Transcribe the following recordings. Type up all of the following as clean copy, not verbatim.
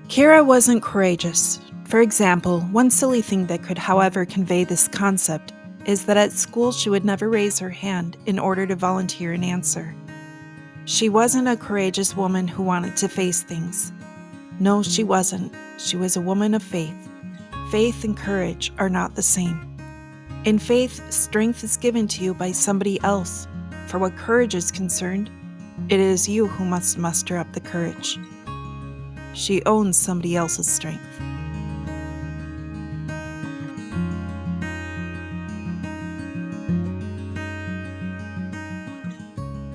Chiara wasn't courageous. For example, one silly thing that could, however, convey this concept is that at school she would never raise her hand in order to volunteer an answer. She wasn't a courageous woman who wanted to face things. No, she wasn't. She was a woman of faith. Faith and courage are not the same. In faith, strength is given to you by somebody else. For what courage is concerned, it is you who must muster up the courage. She owns somebody else's strength.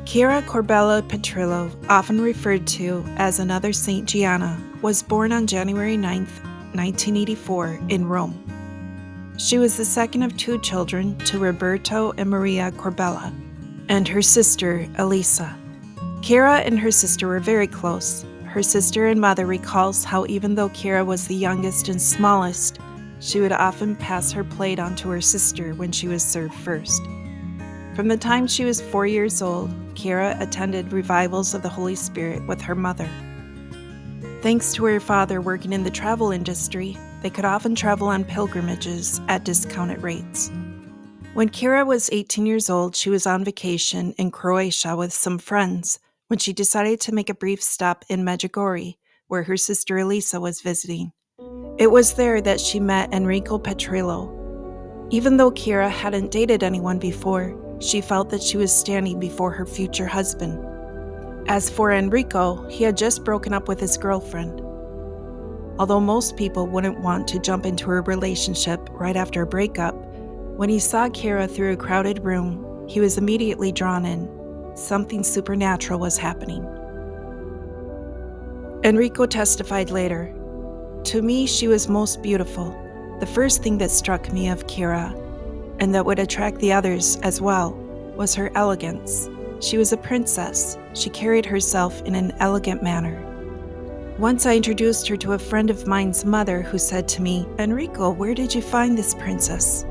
Chiara Corbella Petrillo, often referred to as another Saint Gianna, was born on January 9, 1984, in Rome. She was the second of two children to Roberto and Maria Corbella, and her sister, Elisa. Chiara and her sister were very close. Her sister and mother recalls how even though Chiara was the youngest and smallest, she would often pass her plate on to her sister when she was served first. From the time she was 4 years old, Chiara attended revivals of the Holy Spirit with her mother. Thanks to her father working in the travel industry, they could often travel on pilgrimages at discounted rates. When Chiara was 18 years old, she was on vacation in Croatia with some friends when she decided to make a brief stop in Medjugorje, where her sister Elisa was visiting. It was there that she met Enrico Petrillo. Even though Chiara hadn't dated anyone before, she felt that she was standing before her future husband. As for Enrico, he had just broken up with his girlfriend. Although most people wouldn't want to jump into a relationship right after a breakup, when he saw Chiara through a crowded room, he was immediately drawn in. Something supernatural was happening. Enrico testified later, "To me, she was most beautiful. The first thing that struck me of Chiara, and that would attract the others as well, was her elegance. She was a princess. She carried herself in an elegant manner. Once I introduced her to a friend of mine's mother who said to me, 'Enrico, where did you find this princess?'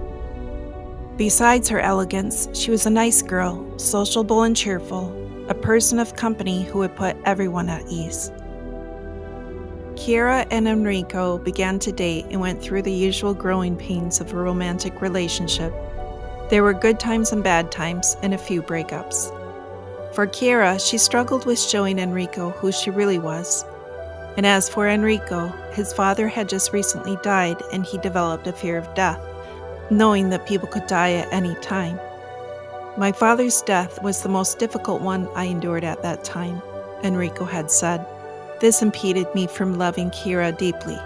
Besides her elegance, she was a nice girl, sociable and cheerful, a person of company who would put everyone at ease." Chiara and Enrico began to date and went through the usual growing pains of a romantic relationship. There were good times and bad times, and a few breakups. For Chiara, she struggled with showing Enrico who she really was. And as for Enrico, his father had just recently died and he developed a fear of death, knowing that people could die at any time. "My father's death was the most difficult one I endured at that time," Enrico had said. "This impeded me from loving Chiara deeply."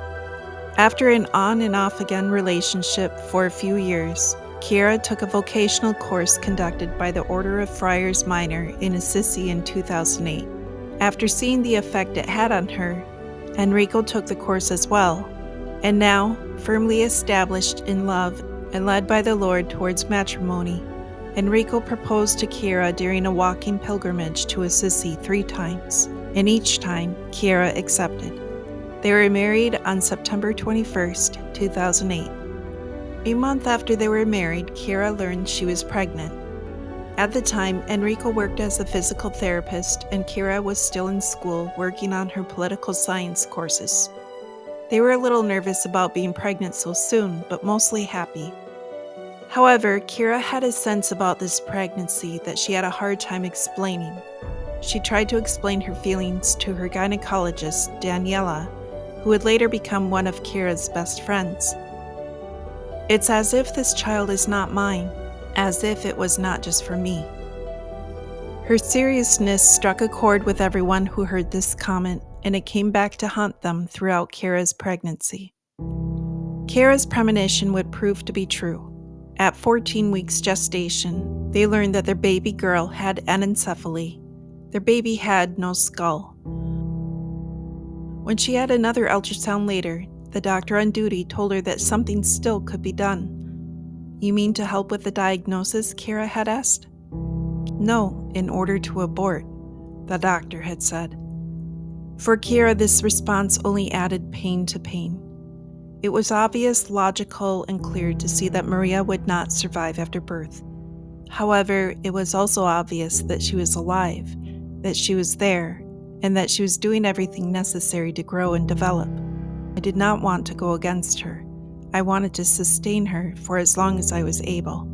After an on and off again relationship for a few years, Chiara took a vocational course conducted by the Order of Friars Minor in Assisi in 2008. After seeing the effect it had on her, Enrico took the course as well, and now, firmly established in love and led by the Lord towards matrimony, Enrico proposed to Chiara during a walking pilgrimage to Assisi 3 times, and each time, Chiara accepted. They were married on September 21st, 2008. A month after they were married, Chiara learned she was pregnant. At the time, Enrico worked as a physical therapist, and Chiara was still in school working on her political science courses. They were a little nervous about being pregnant so soon, but mostly happy. However, Chiara had a sense about this pregnancy that she had a hard time explaining. She tried to explain her feelings to her gynecologist, Daniela, who would later become one of Chiara's best friends. "It's as if this child is not mine, as if it was not just for me." Her seriousness struck a chord with everyone who heard this comment, and it came back to haunt them throughout Chiara's pregnancy. Chiara's premonition would prove to be true. At 14 weeks gestation, they learned that their baby girl had anencephaly. Their baby had no skull. When she had another ultrasound later, the doctor on duty told her that something still could be done. "You mean to help with the diagnosis?" Chiara had asked. "No, in order to abort," the doctor had said. For Chiara, this response only added pain to pain. It was obvious, logical, and clear to see that Maria would not survive after birth. However, it was also obvious that she was alive, that she was there, and that she was doing everything necessary to grow and develop. I did not want to go against her. I wanted to sustain her for as long as I was able.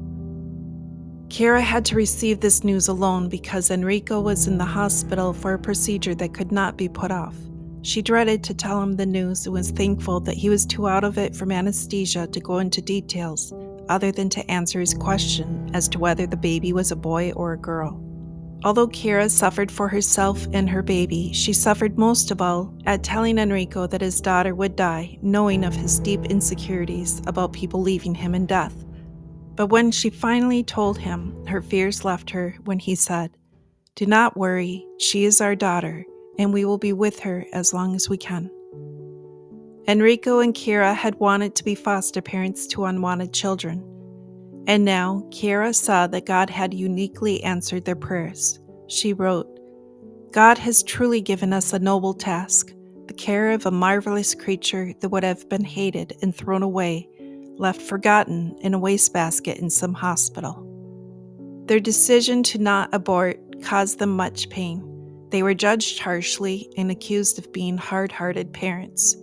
Chiara had to receive this news alone because Enrico was in the hospital for a procedure that could not be put off. She dreaded to tell him the news and was thankful that he was too out of it from anesthesia to go into details, other than to answer his question as to whether the baby was a boy or a girl. Although Chiara suffered for herself and her baby, she suffered most of all at telling Enrico that his daughter would die, knowing of his deep insecurities about people leaving him in death. But when she finally told him, her fears left her when he said, "Do not worry, she is our daughter, and we will be with her as long as we can." Enrico and Chiara had wanted to be foster parents to unwanted children. And now, Chiara saw that God had uniquely answered their prayers. She wrote, "God has truly given us a noble task, the care of a marvelous creature that would have been hated and thrown away, left forgotten in a wastebasket in some hospital." Their decision to not abort caused them much pain. They were judged harshly and accused of being hard-hearted parents.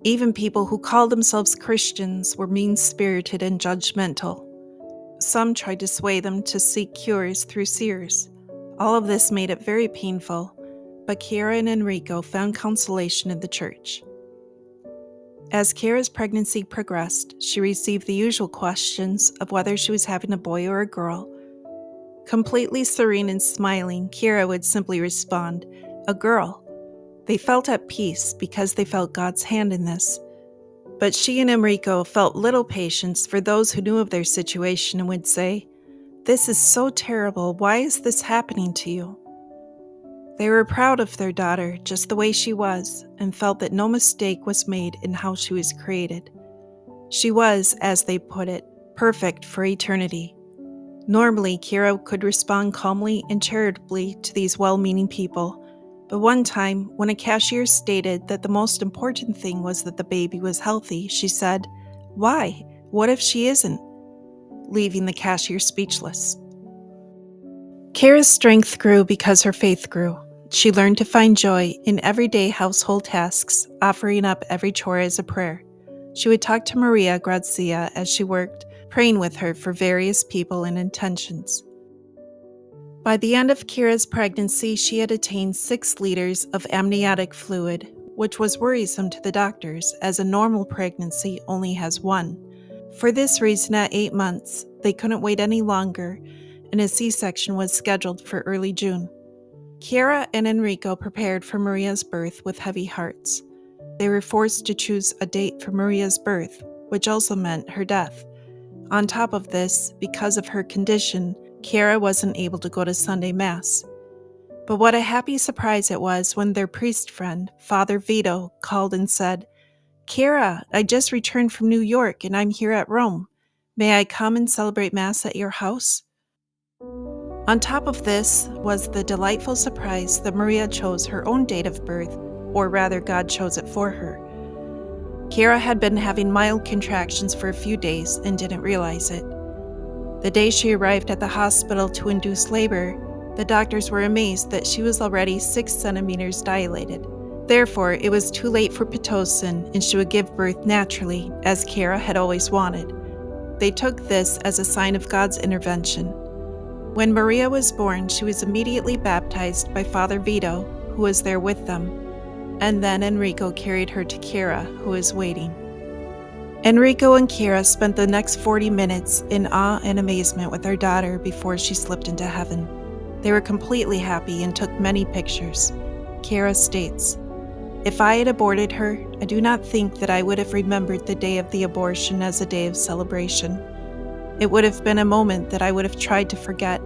Even people who called themselves Christians were mean-spirited and judgmental. Some tried to sway them to seek cures through seers. All of this made it very painful, but Chiara and Enrico found consolation in the church. As Chiara's pregnancy progressed, she received the usual questions of whether she was having a boy or a girl. Completely serene and smiling, Chiara would simply respond, "A girl." They felt at peace because they felt God's hand in this. But she and Enrico felt little patience for those who knew of their situation and would say, "This is so terrible. Why is this happening to you?" They were proud of their daughter just the way she was and felt that no mistake was made in how she was created. She was, as they put it, perfect for eternity. Normally, Chiara could respond calmly and charitably to these well-meaning people. But one time, when a cashier stated that the most important thing was that the baby was healthy, she said, "Why? What if she isn't?" leaving the cashier speechless. Chiara's strength grew because her faith grew. She learned to find joy in everyday household tasks, offering up every chore as a prayer. She would talk to Maria Grazia as she worked, praying with her for various people and intentions. By the end of Chiara's pregnancy, she had attained 6 liters of amniotic fluid, which was worrisome to the doctors, as a normal pregnancy only has 1. For this reason, at 8 months, they couldn't wait any longer, and a C-section was scheduled for early June. Chiara and Enrico prepared for Maria's birth with heavy hearts. They were forced to choose a date for Maria's birth, which also meant her death. On top of this, because of her condition, Chiara wasn't able to go to Sunday Mass. But what a happy surprise it was when their priest friend, Father Vito, called and said, "Chiara, I just returned from New York and I'm here at Rome. May I come and celebrate Mass at your house?" On top of this was the delightful surprise that Maria chose her own date of birth, or rather God chose it for her. Chiara had been having mild contractions for a few days and didn't realize it. The day she arrived at the hospital to induce labor, the doctors were amazed that she was already 6 centimeters dilated. Therefore, it was too late for Pitocin and she would give birth naturally, as Chiara had always wanted. They took this as a sign of God's intervention. When Maria was born, she was immediately baptized by Father Vito, who was there with them, and then Enrico carried her to Chiara, who was waiting. Enrico and Chiara spent the next 40 minutes in awe and amazement with their daughter before she slipped into heaven. They were completely happy and took many pictures. Chiara states, "If I had aborted her, I do not think that I would have remembered the day of the abortion as a day of celebration. It would have been a moment that I would have tried to forget,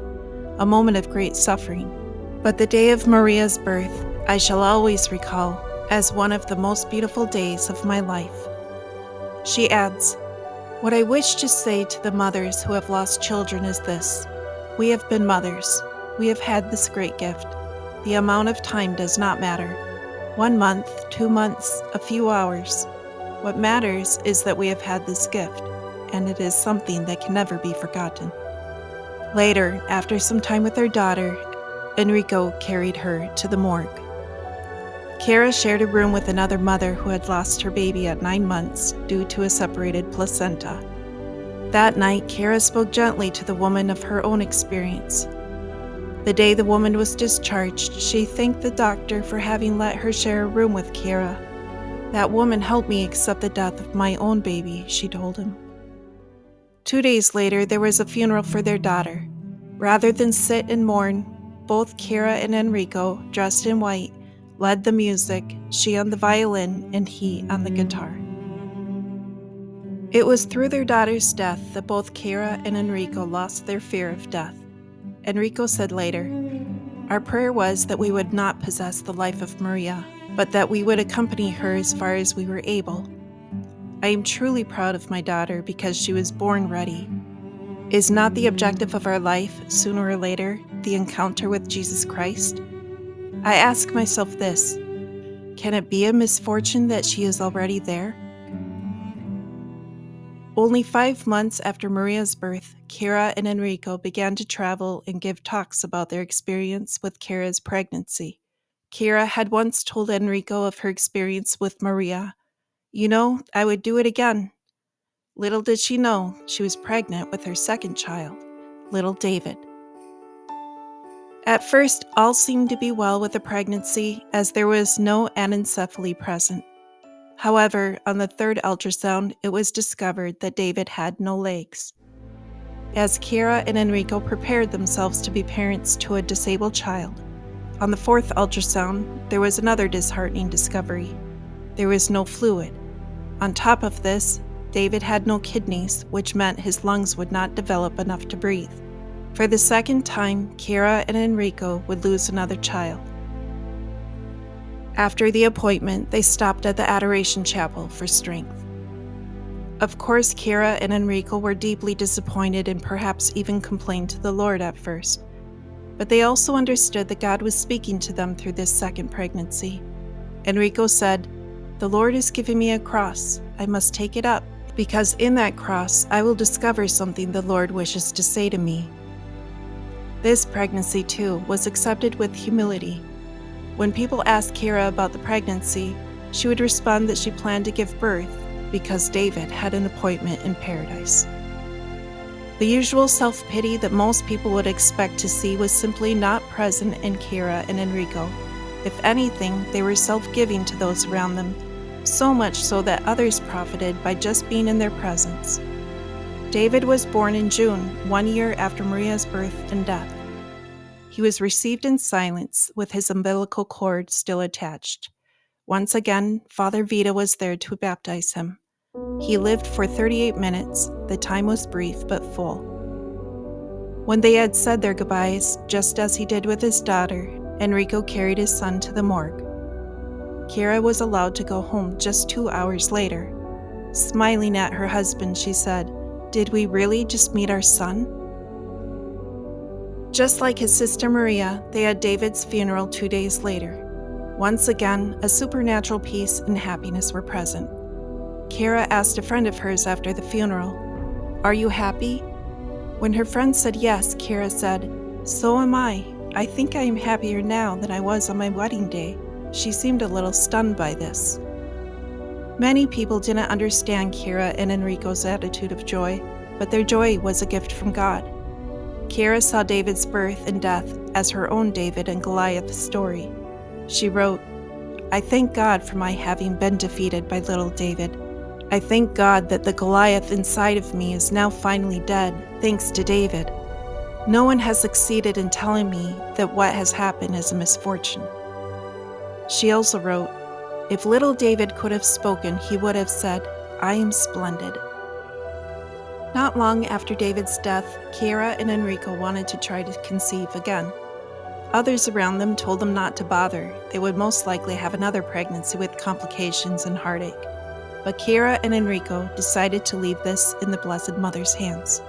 a moment of great suffering. But the day of Maria's birth, I shall always recall as one of the most beautiful days of my life." She adds, "What I wish to say to the mothers who have lost children is this. We have been mothers. We have had this great gift. The amount of time does not matter. 1 month, 2 months, a few hours. What matters is that we have had this gift, and it is something that can never be forgotten." Later, after some time with her daughter, Enrico carried her to the morgue. Chiara shared a room with another mother who had lost her baby at 9 months due to a separated placenta. That night, Chiara spoke gently to the woman of her own experience. The day the woman was discharged, she thanked the doctor for having let her share a room with Chiara. "That woman helped me accept the death of my own baby," she told him. 2 days later, there was a funeral for their daughter. Rather than sit and mourn, both Chiara and Enrico, dressed in white, led the music, she on the violin and he on the guitar. It was through their daughter's death that both Chiara and Enrico lost their fear of death. Enrico said later, "Our prayer was that we would not possess the life of Maria, but that we would accompany her as far as we were able. I am truly proud of my daughter because she was born ready. Is not the objective of our life, sooner or later, the encounter with Jesus Christ? I ask myself this: can it be a misfortune that she is already there?" Only 5 months after Maria's birth, Chiara and Enrico began to travel and give talks about their experience with Chiara's pregnancy. Chiara had once told Enrico of her experience with Maria. "You know, I would do it again." Little did she know she was pregnant with her second child, little David. At first, all seemed to be well with the pregnancy, as there was no anencephaly present. However, on the 3rd ultrasound, it was discovered that David had no legs. As Chiara and Enrico prepared themselves to be parents to a disabled child, on the 4th ultrasound, there was another disheartening discovery. There was no fluid. On top of this, David had no kidneys, which meant his lungs would not develop enough to breathe. For the second time, Chiara and Enrico would lose another child. After the appointment, they stopped at the Adoration Chapel for strength. Of course, Chiara and Enrico were deeply disappointed and perhaps even complained to the Lord at first. But they also understood that God was speaking to them through this second pregnancy. Enrico said, "The Lord has given me a cross. I must take it up, because in that cross I will discover something the Lord wishes to say to me." This pregnancy, too, was accepted with humility. When people asked Chiara about the pregnancy, she would respond that she planned to give birth because David had an appointment in paradise. The usual self-pity that most people would expect to see was simply not present in Chiara and Enrico. If anything, they were self-giving to those around them, so much so that others profited by just being in their presence. David was born in June, 1 year after Maria's birth and death. He was received in silence, with his umbilical cord still attached. Once again, Father Vita was there to baptize him. He lived for 38 minutes. The time was brief but full. When they had said their goodbyes, just as he did with his daughter, Enrico carried his son to the morgue. Chiara was allowed to go home just 2 hours later. Smiling at her husband, she said, "Did we really just meet our son?" Just like his sister Maria, they had David's funeral 2 days later. Once again, a supernatural peace and happiness were present. Chiara asked a friend of hers after the funeral, "Are you happy?" When her friend said yes, Chiara said, "So am I. I think I am happier now than I was on my wedding day." She seemed a little stunned by this. Many people didn't understand Chiara and Enrico's attitude of joy, but their joy was a gift from God. Chiara saw David's birth and death as her own David and Goliath story. She wrote, "I thank God for my having been defeated by little David. I thank God that the Goliath inside of me is now finally dead, thanks to David. No one has succeeded in telling me that what has happened is a misfortune." She also wrote, "If little David could have spoken, he would have said, 'I am splendid.'" Not long after David's death, Chiara and Enrico wanted to try to conceive again. Others around them told them not to bother. They would most likely have another pregnancy with complications and heartache. But Chiara and Enrico decided to leave this in the Blessed Mother's hands.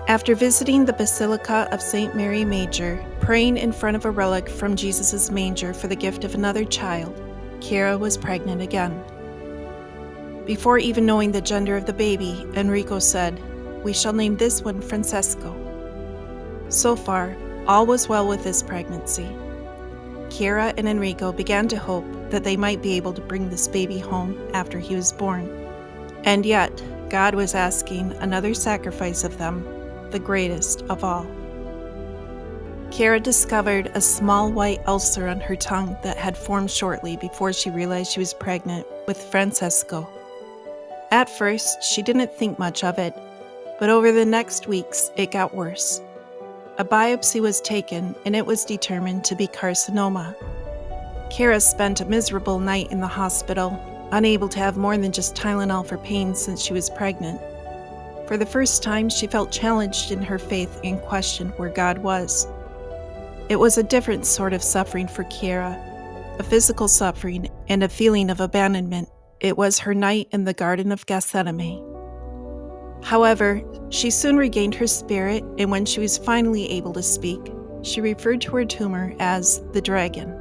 After visiting the Basilica of St. Mary Major, praying in front of a relic from Jesus' manger for the gift of another child, Chiara was pregnant again. Before even knowing the gender of the baby, Enrico said, "We shall name this one Francesco." So far, all was well with this pregnancy. Chiara and Enrico began to hope that they might be able to bring this baby home after he was born. And yet, God was asking another sacrifice of them, the greatest of all. Chiara discovered a small white ulcer on her tongue that had formed shortly before she realized she was pregnant with Francesco. At first, she didn't think much of it, but over the next weeks, it got worse. A biopsy was taken, and it was determined to be carcinoma. Chiara spent a miserable night in the hospital, unable to have more than just Tylenol for pain since she was pregnant. For the first time, she felt challenged in her faith and questioned where God was. It was a different sort of suffering for Chiara, a physical suffering and a feeling of abandonment. It was her night in the Garden of Gethsemane. However, she soon regained her spirit, and when she was finally able to speak, she referred to her tumor as the dragon.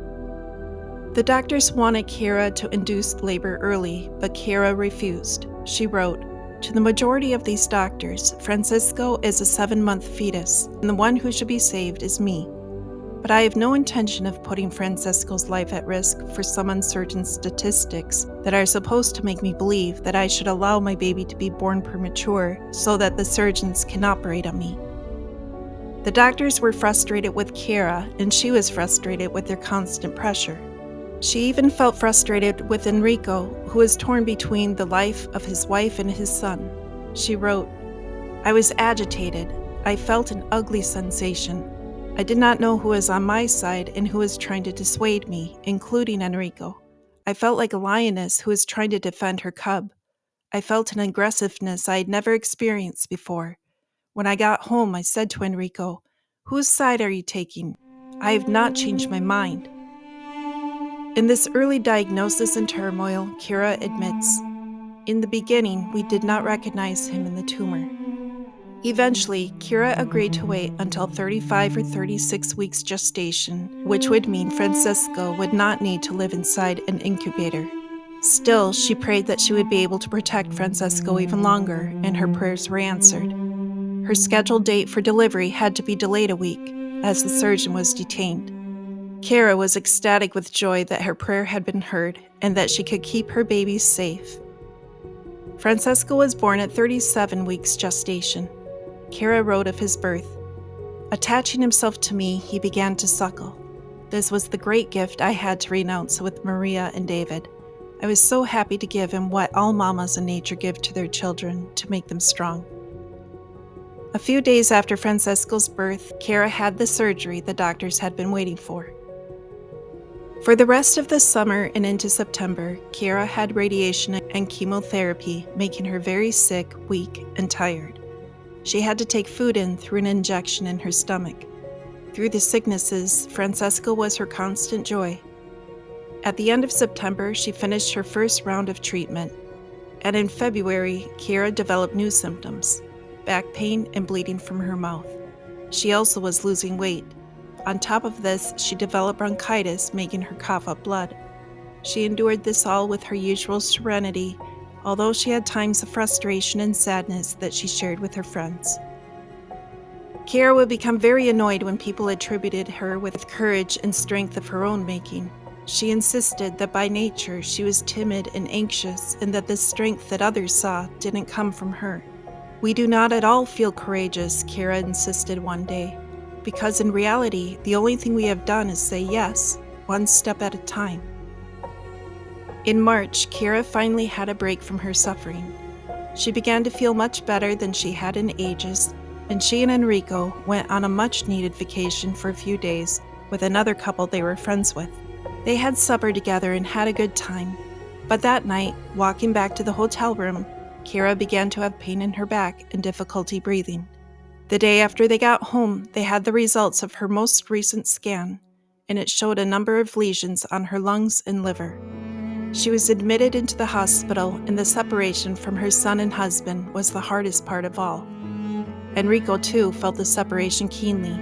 The doctors wanted Chiara to induce labor early, but Chiara refused. She wrote, "To the majority of these doctors, Francesco is a 7-month fetus, and the one who should be saved is me. But I have no intention of putting Francesco's life at risk for some uncertain statistics that are supposed to make me believe that I should allow my baby to be born premature so that the surgeons can operate on me." The doctors were frustrated with Chiara, and she was frustrated with their constant pressure. She even felt frustrated with Enrico, who was torn between the life of his wife and his son. She wrote, "I was agitated. I felt an ugly sensation. I did not know who was on my side and who was trying to dissuade me, including Enrico. I felt like a lioness who was trying to defend her cub. I felt an aggressiveness I had never experienced before. When I got home, I said to Enrico, 'Whose side are you taking? I have not changed my mind.'" In this early diagnosis and turmoil, Chiara admits, "In the beginning, we did not recognize him in the tumor." Eventually, Chiara agreed to wait until 35 or 36 weeks gestation, which would mean Francesco would not need to live inside an incubator. Still, she prayed that she would be able to protect Francesco even longer, and her prayers were answered. Her scheduled date for delivery had to be delayed a week, as the surgeon was detained. Chiara was ecstatic with joy that her prayer had been heard and that she could keep her baby safe. Francesco was born at 37 weeks gestation. Chiara wrote of his birth, "Attaching himself to me, he began to suckle. This was the great gift I had to renounce with Maria and David. I was so happy to give him what all mamas in nature give to their children to make them strong." A few days after Francesco's birth, Chiara had the surgery the doctors had been waiting for. For the rest of the summer and into September, Chiara had radiation and chemotherapy, making her very sick, weak, and tired. She had to take food in through an injection in her stomach. Through the sicknesses, Francesco was her constant joy. At the end of September, she finished her first round of treatment, and in February, Chiara developed new symptoms: back pain and bleeding from her mouth. She also was losing weight. On top of this, she developed bronchitis, making her cough up blood. She endured this all with her usual serenity, although she had times of frustration and sadness that she shared with her friends. Chiara would become very annoyed when people attributed her with courage and strength of her own making. She insisted that by nature she was timid and anxious, and that the strength that others saw didn't come from her. "We do not at all feel courageous," Chiara insisted one day, "because in reality, the only thing we have done is say yes, one step at a time." In March, Chiara finally had a break from her suffering. She began to feel much better than she had in ages, and she and Enrico went on a much-needed vacation for a few days with another couple they were friends with. They had supper together and had a good time, but that night, walking back to the hotel room, Chiara began to have pain in her back and difficulty breathing. The day after they got home, they had the results of her most recent scan, and it showed a number of lesions on her lungs and liver. She was admitted into the hospital, and the separation from her son and husband was the hardest part of all. Enrico, too, felt the separation keenly.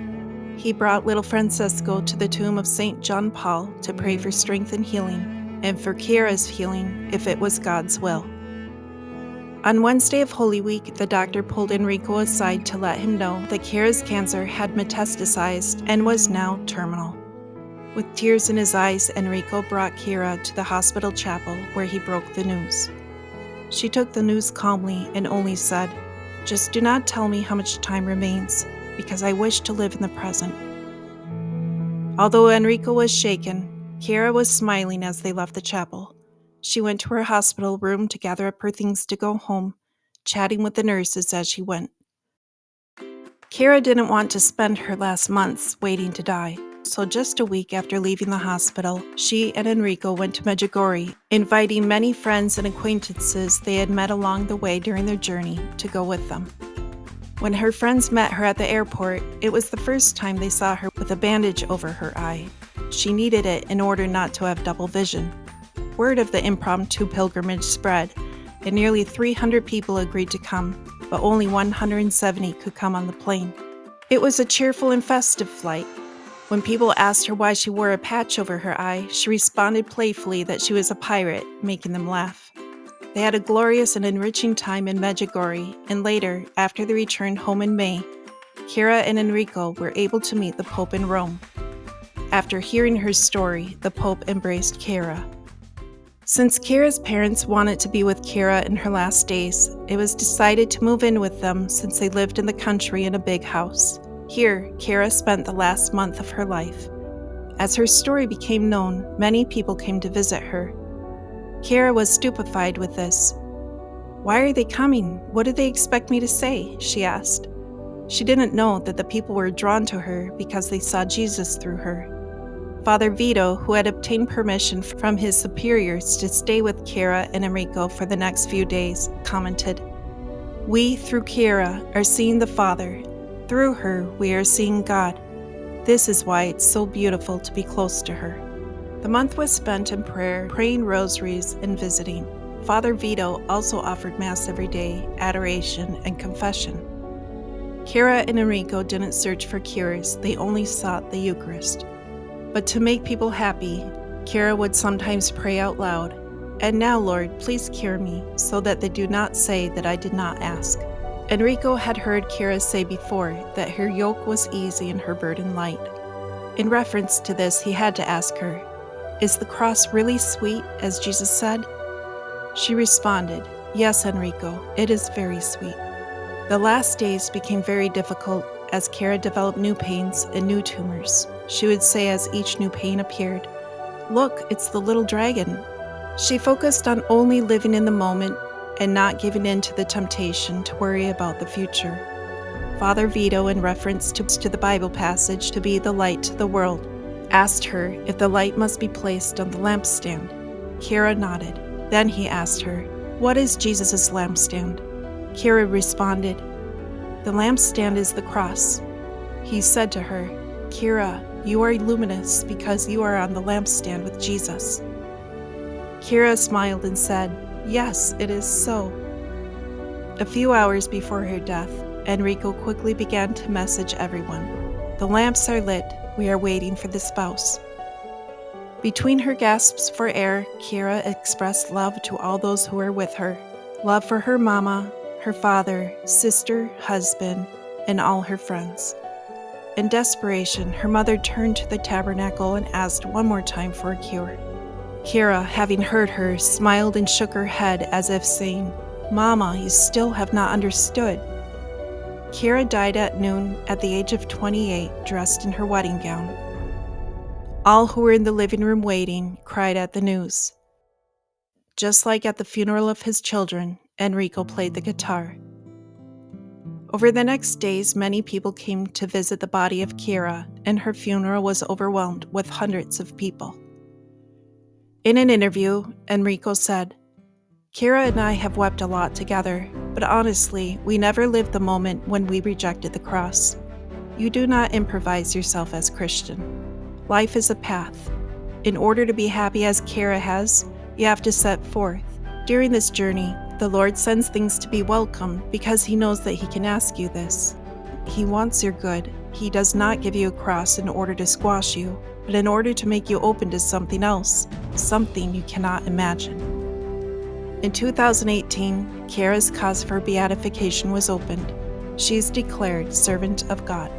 He brought little Francesco to the tomb of St. John Paul to pray for strength and healing, and for Chiara's healing if it was God's will. On Wednesday of Holy Week, the doctor pulled Enrico aside to let him know that Chiara's cancer had metastasized and was now terminal. With tears in his eyes, Enrico brought Chiara to the hospital chapel where he broke the news. She took the news calmly and only said, "Just do not tell me how much time remains, because I wish to live in the present." Although Enrico was shaken, Chiara was smiling as they left the chapel. She went to her hospital room to gather up her things to go home, chatting with the nurses as she went. Chiara didn't want to spend her last months waiting to die, so just a week after leaving the hospital, she and Enrico went to Medjugorje, inviting many friends and acquaintances they had met along the way during their journey to go with them. When her friends met her at the airport, it was the first time they saw her with a bandage over her eye. She needed it in order not to have double vision. Word of the impromptu pilgrimage spread, and nearly 300 people agreed to come, but only 170 could come on the plane. It was a cheerful and festive flight. When people asked her why she wore a patch over her eye, she responded playfully that she was a pirate, making them laugh. They had a glorious and enriching time in Medjugorje, and later, after they returned home in May, Chiara and Enrico were able to meet the Pope in Rome. After hearing her story, the Pope embraced Chiara. Since Chiara's parents wanted to be with Chiara in her last days, it was decided to move in with them since they lived in the country in a big house. Here, Chiara spent the last month of her life. As her story became known, many people came to visit her. Chiara was stupefied with this. "Why are they coming? What do they expect me to say?" she asked. She didn't know that the people were drawn to her because they saw Jesus through her. Father Vito, who had obtained permission from his superiors to stay with Chiara and Enrico for the next few days, commented, "We, through Chiara, are seeing the Father. Through her, we are seeing God. This is why it's so beautiful to be close to her." The month was spent in prayer, praying rosaries, and visiting. Father Vito also offered Mass every day, adoration, and confession. Chiara and Enrico didn't search for cures, they only sought the Eucharist. But to make people happy, Chiara would sometimes pray out loud, "And now, Lord, please cure me, so that they do not say that I did not ask." Enrico had heard Chiara say before that her yoke was easy and her burden light. In reference to this, he had to ask her, "Is the cross really sweet, as Jesus said?" She responded, "Yes, Enrico, it is very sweet." The last days became very difficult as Chiara developed new pains and new tumors. She would say as each new pain appeared, "Look, it's the little dragon." She focused on only living in the moment and not giving in to the temptation to worry about the future. Father Vito, in reference to the Bible passage to be the light to the world, asked her if the light must be placed on the lampstand. Chiara nodded. Then he asked her, "What is Jesus' lampstand?" Chiara responded, "The lampstand is the cross." He said to her, "Chiara, you are luminous because you are on the lampstand with Jesus." Chiara smiled and said, "Yes, it is so." A few hours before her death, Enrico quickly began to message everyone, "The lamps are lit, we are waiting for the spouse." Between her gasps for air, Chiara expressed love to all those who were with her. Love for her mama, her father, sister, husband, and all her friends. In desperation, her mother turned to the tabernacle and asked one more time for a cure. Chiara, having heard her, smiled and shook her head as if saying, "Mama, you still have not understood." Chiara died at noon at the age of 28, dressed in her wedding gown. All who were in the living room waiting cried at the news. Just like at the funeral of his children, Enrico played the guitar. Over the next days, many people came to visit the body of Chiara, and her funeral was overwhelmed with hundreds of people. In an interview, Enrico said, "Chiara and I have wept a lot together, but honestly, we never lived the moment when we rejected the cross. You do not improvise yourself as Christian. Life is a path. In order to be happy as Chiara has, you have to set forth. During this journey, the Lord sends things to be welcome because He knows that He can ask you this. He wants your good. He does not give you a cross in order to squash you, but in order to make you open to something else, something you cannot imagine." In 2018, Chiara's cause for beatification was opened. She is declared Servant of God.